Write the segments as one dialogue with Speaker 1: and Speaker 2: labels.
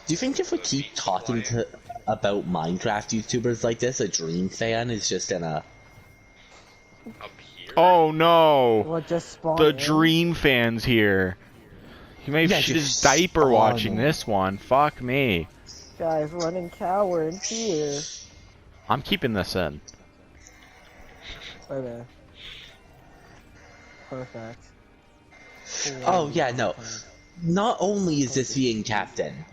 Speaker 1: Do you think if we keep talking about Minecraft YouTubers like this, a Dream fan is just gonna...
Speaker 2: Appear?
Speaker 3: Oh no!
Speaker 4: What, just spawn
Speaker 3: The
Speaker 4: in?
Speaker 3: Dream fan's here. He may have
Speaker 1: Yeah,
Speaker 3: shit his
Speaker 1: just
Speaker 3: diaper
Speaker 1: spawn
Speaker 3: watching
Speaker 1: in.
Speaker 3: this one. Fuck me.
Speaker 4: Guys, run and cower in fear.
Speaker 3: I'm keeping this in.
Speaker 4: Okay. Perfect.
Speaker 1: Oh, yeah, no. Not only is this being captain...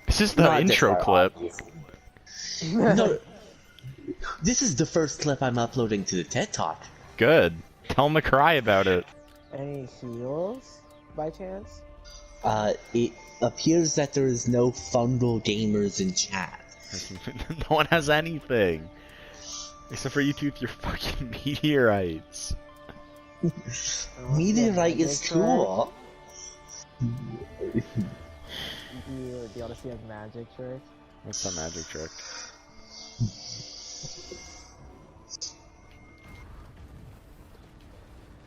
Speaker 3: This is the
Speaker 1: Not this
Speaker 3: intro
Speaker 1: far,
Speaker 3: clip.
Speaker 1: obviously. No, this is the first clip I'm uploading to the TED Talk.
Speaker 3: Good. Tell him to cry about it.
Speaker 4: Any heals, by chance?
Speaker 1: It appears that there is no Fundle gamers in chat.
Speaker 3: No one has anything. Except for you two with your fucking meteorites.
Speaker 1: Meteorite is cool.
Speaker 4: Do you want to see a magic trick?
Speaker 3: What's that magic trick?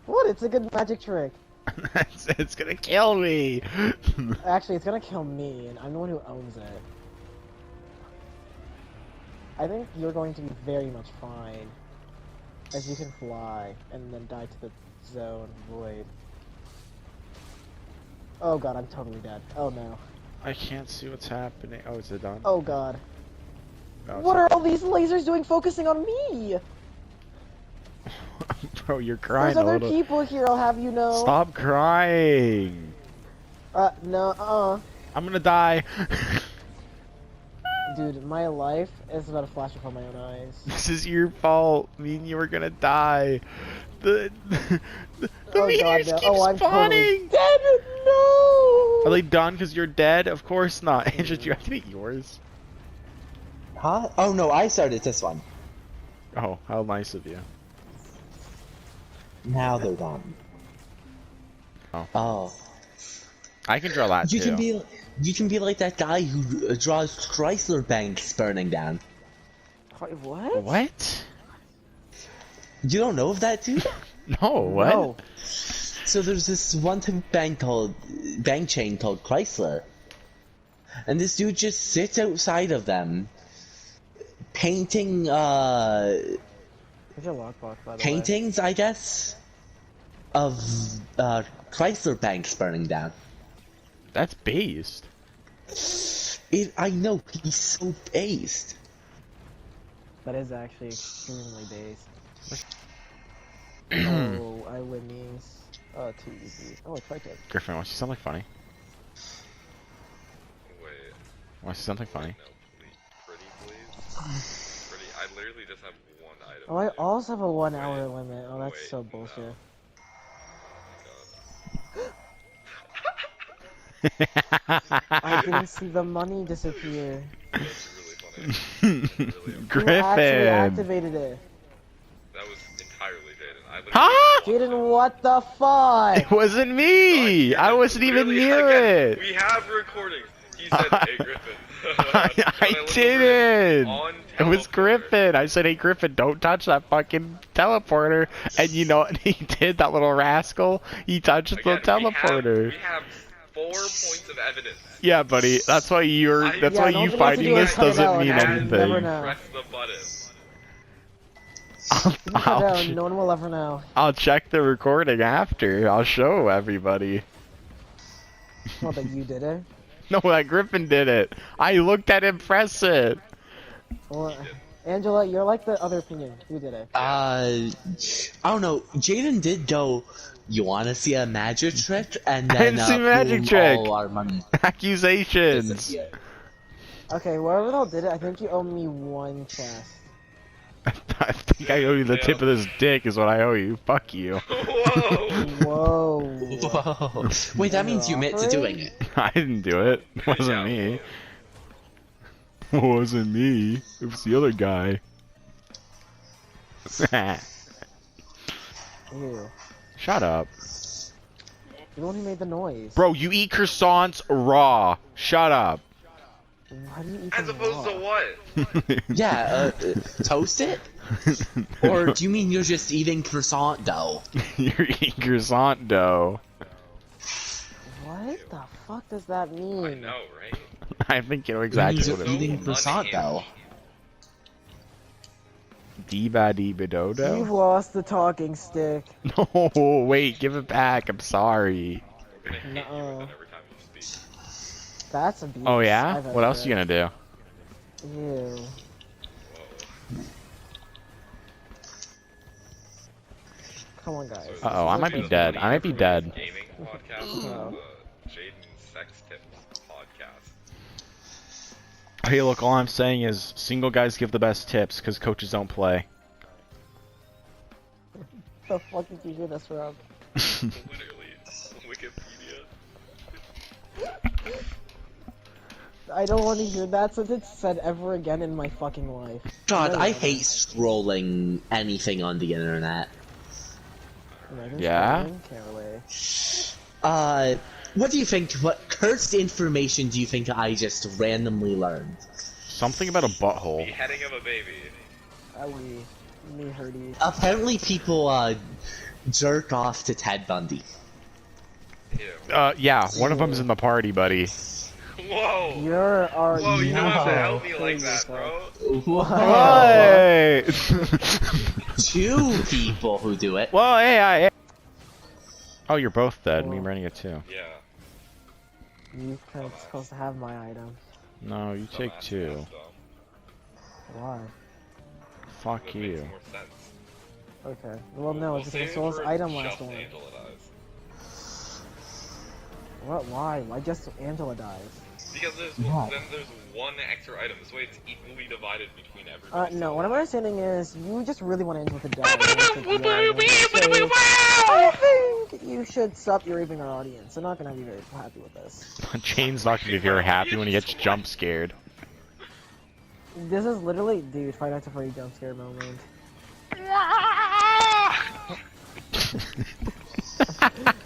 Speaker 4: What? It's a good magic trick.
Speaker 3: It's gonna kill me!
Speaker 4: Actually, it's gonna kill me, and I'm the one who owns it. I think you're going to be very much fine, as you can fly, and then die to the zone void. Oh god, I'm totally dead. Oh no.
Speaker 3: I can't see what's happening. Oh, is it done?
Speaker 4: Oh god.
Speaker 3: No, it's
Speaker 4: What
Speaker 3: not.
Speaker 4: are all these lasers doing focusing on me?
Speaker 3: Bro, you're crying
Speaker 4: There's
Speaker 3: a
Speaker 4: other
Speaker 3: little.
Speaker 4: people here, I'll have you know.
Speaker 3: Stop crying!
Speaker 4: No,
Speaker 3: I'm gonna die.
Speaker 4: Dude, my life is about to flash before my own eyes.
Speaker 3: This is your fault. Me and you were gonna die. The
Speaker 4: Oh,
Speaker 3: meteors
Speaker 4: God, no.
Speaker 3: keep
Speaker 4: Oh, I'm
Speaker 3: spawning.
Speaker 4: totally dead! No!
Speaker 3: Are they done because you're dead? Of course not. Andrew, do you activate yours?
Speaker 1: Huh? Oh no, I started this one.
Speaker 3: Oh, how nice of you.
Speaker 1: Now they're done.
Speaker 3: Oh.
Speaker 1: Oh.
Speaker 3: I can draw that
Speaker 1: You
Speaker 3: too.
Speaker 1: can be like that guy who draws Chrysler banks burning down.
Speaker 4: Wait, what?
Speaker 3: What?
Speaker 1: You don't know of that, dude?
Speaker 3: No, what?
Speaker 4: No.
Speaker 1: So there's this one type of bank chain called Chrysler, and this dude just sits outside of them, painting
Speaker 4: Where's your lockbox, by the way?
Speaker 1: paintings, I guess, of Chrysler banks burning down.
Speaker 3: That's based.
Speaker 1: I know, he's so based.
Speaker 4: That is actually extremely based. Oh, I win these. Oh, too easy. Oh, I tried to.
Speaker 3: Griffin, want to see something funny?
Speaker 2: Wait.
Speaker 3: Want to see something funny?
Speaker 2: No, please. Pretty, please. Pretty. I literally just have one item.
Speaker 4: Oh, I
Speaker 2: to do.
Speaker 4: also have a 1 hour limit. Oh, that's
Speaker 2: Wait,
Speaker 4: so
Speaker 2: no.
Speaker 4: bullshit. I didn't see the money disappear.
Speaker 2: It's really funny. Really
Speaker 4: Who actually
Speaker 3: Griffin!
Speaker 4: activated it?
Speaker 2: That was entirely Jaden. I literally
Speaker 3: Huh?
Speaker 4: Jaden, what the fuck?
Speaker 3: It wasn't me! I wasn't even
Speaker 2: Literally,
Speaker 3: near
Speaker 2: again,
Speaker 3: it!
Speaker 2: We have recordings. He said, "Hey Griffin."
Speaker 3: I
Speaker 2: When looked over
Speaker 3: didn't!
Speaker 2: on
Speaker 3: It was
Speaker 2: teleporter-
Speaker 3: Griffin! I said, hey Griffin, don't touch that fucking teleporter! And you know what he did, that little rascal? He touched
Speaker 2: Again,
Speaker 3: the teleporter!
Speaker 2: We have 4 points of evidence.
Speaker 3: Yeah, buddy, that's why you're. That's
Speaker 4: Yeah,
Speaker 3: why
Speaker 4: don't
Speaker 3: you
Speaker 4: forget to
Speaker 3: finding
Speaker 4: do a
Speaker 3: this
Speaker 4: cut it
Speaker 3: doesn't
Speaker 4: out
Speaker 3: mean
Speaker 4: and
Speaker 3: anything.
Speaker 4: never know.
Speaker 2: Press the button.
Speaker 4: No one will ever know.
Speaker 3: I'll check the recording after. I'll show everybody.
Speaker 4: Well, that you did it.
Speaker 3: No, that Griffin did it. I looked at him press it.
Speaker 4: Well, Angela, you're like the other opinion. Who did it?
Speaker 1: I don't know. Jaden did go, you want to see a magic trick? And
Speaker 3: I
Speaker 1: then
Speaker 3: didn't see magic
Speaker 1: boom,
Speaker 3: trick.
Speaker 1: all our money
Speaker 3: Accusations.
Speaker 1: disappeared.
Speaker 4: Okay, whoever the hell did it, I think you owe me 1 chest.
Speaker 3: I think I owe you the tip of this dick is what I owe you. Fuck you.
Speaker 2: Whoa!
Speaker 4: Whoa.
Speaker 1: Whoa. Wait, that means you admit to doing it.
Speaker 3: I didn't do it. It wasn't me. It wasn't me. It was the other guy.
Speaker 4: Ew.
Speaker 3: Shut up.
Speaker 4: You're the one who made the noise.
Speaker 3: Bro, you eat croissants raw. Shut up.
Speaker 4: Why do you eat
Speaker 2: As
Speaker 4: them
Speaker 2: opposed to
Speaker 4: raw?
Speaker 2: what?
Speaker 1: Yeah, toast it? Or do you mean you're just eating croissant dough?
Speaker 3: You're eating croissant dough.
Speaker 4: What the fuck does that mean?
Speaker 2: I know, right?
Speaker 3: I think you know exactly
Speaker 1: He's
Speaker 3: what it
Speaker 1: eating
Speaker 3: means.
Speaker 1: croissant though.
Speaker 3: Diva diba
Speaker 4: You've
Speaker 3: dodo?
Speaker 4: lost the talking stick.
Speaker 3: No, wait, give it back. I'm sorry.
Speaker 2: I'm gonna hit you with
Speaker 4: Nuh-uh.
Speaker 2: it every time you speak.
Speaker 4: That's abuse.
Speaker 3: Oh yeah?
Speaker 4: I've
Speaker 3: What else are you
Speaker 4: heard.
Speaker 3: gonna do?
Speaker 4: Ew.
Speaker 2: Whoa.
Speaker 4: Come on, guys.
Speaker 2: So
Speaker 3: Uh-oh, I might be dead. I might be dead.
Speaker 2: Gaming podcast,
Speaker 4: Oh.
Speaker 2: the Jaden Sex Tips podcast.
Speaker 3: Hey, look, all I'm saying is single guys give the best tips because coaches don't play.
Speaker 4: The fuck did you do this from?
Speaker 2: Literally, Wikipedia.
Speaker 4: I don't want to hear that sentence said ever again in my fucking life.
Speaker 1: God,
Speaker 4: No,
Speaker 1: I
Speaker 4: no.
Speaker 1: hate scrolling anything on the internet.
Speaker 4: Imagine
Speaker 3: Yeah?
Speaker 4: scrolling, can't relate.
Speaker 1: What do you think? What cursed information do you think I just randomly learned?
Speaker 3: Something about a butthole.
Speaker 2: Beheading of a baby.
Speaker 4: Me hurty.
Speaker 1: Apparently, people jerk off to Ted Bundy.
Speaker 2: Ew.
Speaker 3: Yeah, one of them's in the party, buddy.
Speaker 2: Whoa!
Speaker 4: You're
Speaker 2: Whoa, you don't have to
Speaker 1: No.
Speaker 2: help me like that, bro.
Speaker 1: Whoa.
Speaker 3: Hey!
Speaker 1: Two people who do it.
Speaker 3: Well, hey. Oh, you're both dead. Me running it too.
Speaker 2: Yeah.
Speaker 4: You kind of supposed to have my items.
Speaker 3: No, you take
Speaker 2: Dumbass
Speaker 3: two.
Speaker 2: ass, though.
Speaker 4: Why?
Speaker 3: Fuck
Speaker 2: That
Speaker 3: you.
Speaker 2: makes more sense.
Speaker 4: Okay. Well, no, it's
Speaker 2: save
Speaker 4: because
Speaker 2: it
Speaker 4: Soul's
Speaker 2: for
Speaker 4: item
Speaker 2: just
Speaker 4: last one.
Speaker 2: Angela dies.
Speaker 4: What? Why? Why just Angela dies?
Speaker 2: Because there's
Speaker 1: Why?
Speaker 2: then there's one extra item. This way it's equally divided between everybody.
Speaker 4: No, what I'm understanding is you just really want Angela to die. I think you should stop your raping our audience. They're not gonna be very happy with this.
Speaker 3: Chain's not gonna be very happy when he gets jump scared.
Speaker 4: This is literally, dude, Five Nights at Freddy jump scare moment.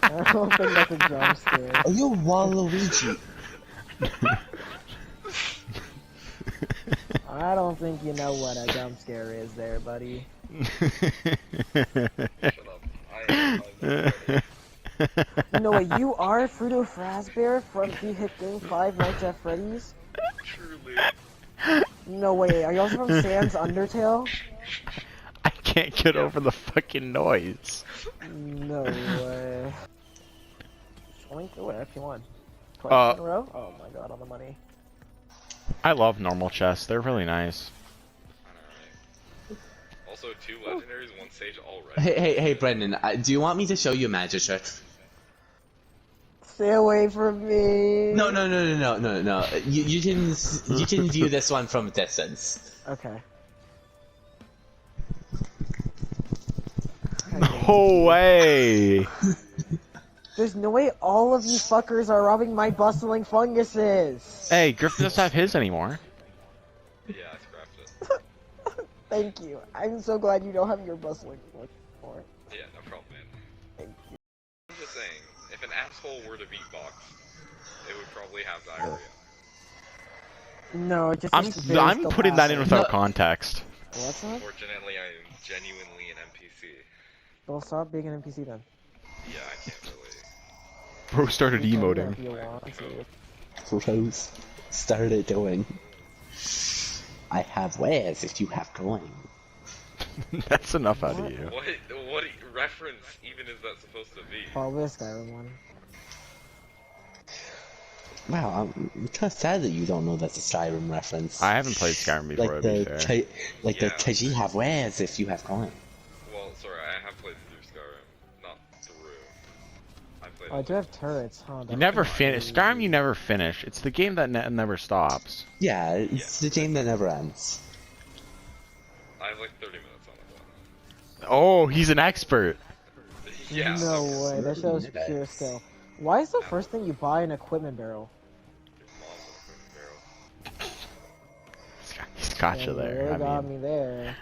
Speaker 4: I don't think that's a jump scare.
Speaker 1: Are you Waluigi?
Speaker 4: I don't think you know what a jump scare is there, buddy.
Speaker 2: Shut up.
Speaker 4: No way, you are Fruito Fazbear from the hit game Five Nights at Freddy's?
Speaker 2: Truly.
Speaker 4: No way, are you also from Sans Undertale?
Speaker 3: I can't get over the fucking noise.
Speaker 4: No way. Swing through it if you want. Twice in a row? Oh my god, on the money.
Speaker 3: I love normal chests. They're really nice.
Speaker 2: Alright. Also, 2 legendaries, 1 sage already.
Speaker 1: Hey, Brendan. Do you want me to show you a magic trick?
Speaker 4: Stay away from me!
Speaker 1: No. You can view this one from a distance.
Speaker 4: Okay.
Speaker 3: No way!
Speaker 4: There's no way all of you fuckers are robbing my bustling funguses!
Speaker 3: Hey, Griffin doesn't have his anymore.
Speaker 2: Yeah, I scrapped it.
Speaker 4: Thank you. I'm so glad you don't have your bustling anymore.
Speaker 2: Yeah, no problem, man.
Speaker 4: Thank you.
Speaker 2: I'm just saying, if an asshole were to beatbox, it would probably have diarrhea.
Speaker 4: No, it just
Speaker 3: I'm putting that in without context.
Speaker 4: What's that?
Speaker 2: Fortunately, I am genuinely an NPC.
Speaker 4: Well, stop being an NPC then.
Speaker 2: Yeah, I can't really.
Speaker 3: Bro started
Speaker 4: You can
Speaker 3: emoting.
Speaker 4: if you want to.
Speaker 1: Rose started doing. I have wares if you have coin.
Speaker 3: That's enough out of you.
Speaker 2: What reference even is that supposed to be?
Speaker 4: Probably a Skyrim one.
Speaker 1: Wow, I'm kind of sad that you don't know that's a Skyrim reference.
Speaker 3: I haven't played Skyrim before,
Speaker 1: like
Speaker 3: to be
Speaker 1: the
Speaker 3: fair.
Speaker 1: the
Speaker 2: Yeah.
Speaker 1: cause you have wares if you have coin.
Speaker 2: Well, sorry, I have played through Skyrim, not through. I played.
Speaker 4: Oh, I do have turrets, huh?
Speaker 3: You never finish. Skyrim you never finish. It's the game that never stops.
Speaker 1: Yeah, it's the game that never ends.
Speaker 2: I have like 30 minutes on it.
Speaker 3: Oh, he's an expert.
Speaker 2: Yeah.
Speaker 4: No way, that shows pure skill. Why is the first thing you buy an equipment barrel?
Speaker 3: He's got you
Speaker 4: Yeah, you
Speaker 3: there.
Speaker 4: really
Speaker 3: I
Speaker 4: got
Speaker 3: mean,
Speaker 4: me there.